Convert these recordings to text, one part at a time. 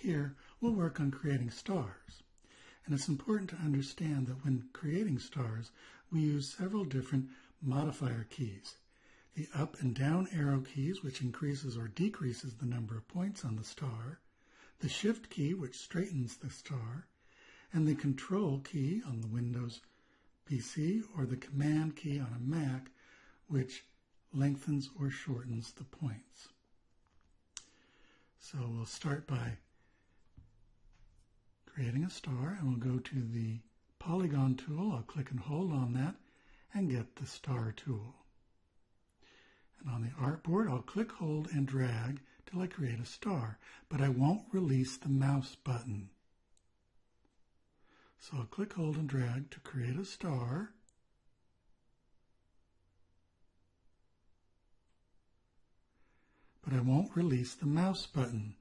here, we'll work on creating stars. And it's important to understand that when creating stars, we use several different modifier keys. The up and down arrow keys, which increases or decreases the number of points on the star, the shift key, which straightens the star, and the control key on the Windows PC or the command key on a Mac, which lengthens or shortens the points. So we'll start by creating a star, and we'll go to the polygon tool. I'll click and hold on that and get the star tool. And on the artboard, I'll click, hold, and drag till I create a star, but I won't release the mouse button. So I'll click, hold, and drag to create a star. But I won't release the mouse button.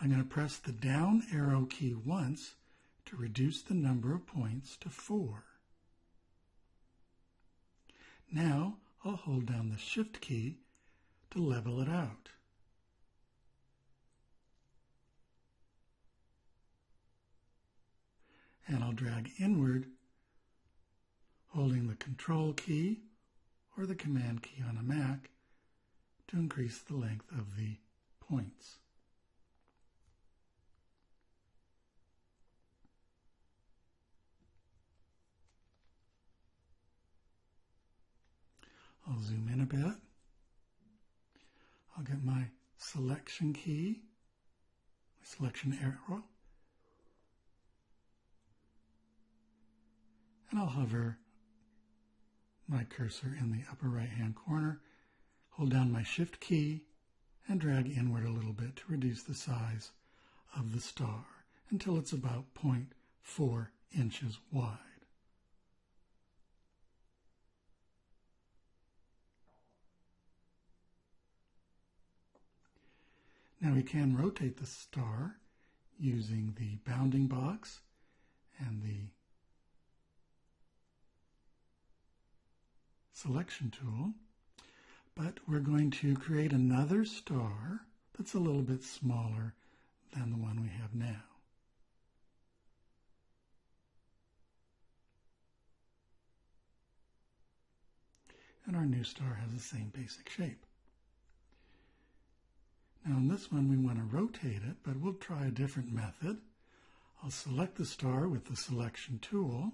I'm going to press the down arrow key once to reduce the number of points to 4. Now I'll hold down the shift key to level it out. And I'll drag inward, holding the control key or the command key on a Mac to increase the length of the points. I'll zoom in a bit. I'll get my selection key, my selection arrow, and I'll hover my cursor in the upper right-hand corner, hold down my shift key, and drag inward a little bit to reduce the size of the star until it's about 0.4 inches wide. Now we can rotate the star using the bounding box and the selection tool, but we're going to create another star that's a little bit smaller than the one we have now. And our new star has the same basic shape. Now in this one we want to rotate it, but we'll try a different method. I'll select the star with the selection tool,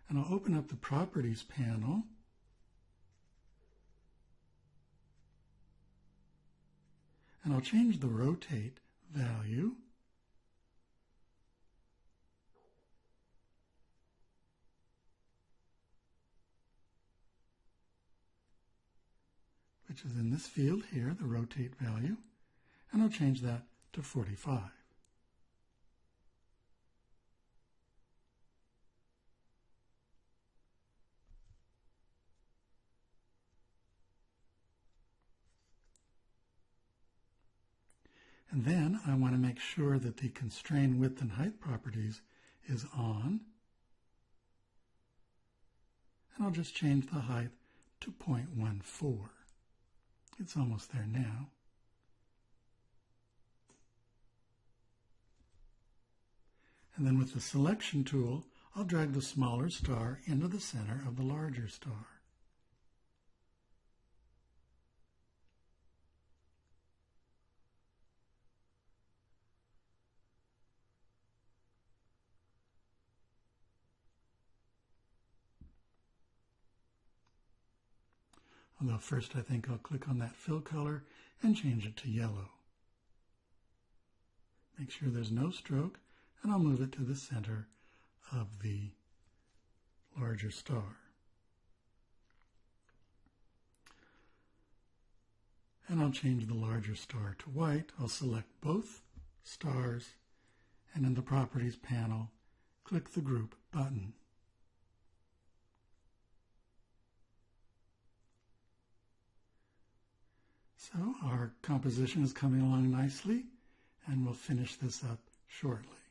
and I'll open up the Properties panel, and I'll change the rotate value which is in this field here, the rotate value, and I'll change that to 45. And then I want to make sure that the constrain width and height properties is on. And I'll just change the height to 0.14. It's almost there now. And then with the selection tool, I'll drag the smaller star into the center of the larger star. Although first I think I'll click on that fill color and change it to yellow. Make sure there's no stroke, and I'll move it to the center of the larger star. And I'll change the larger star to white. I'll select both stars, and in the Properties panel, click the Group button. So our composition is coming along nicely, and we'll finish this up shortly.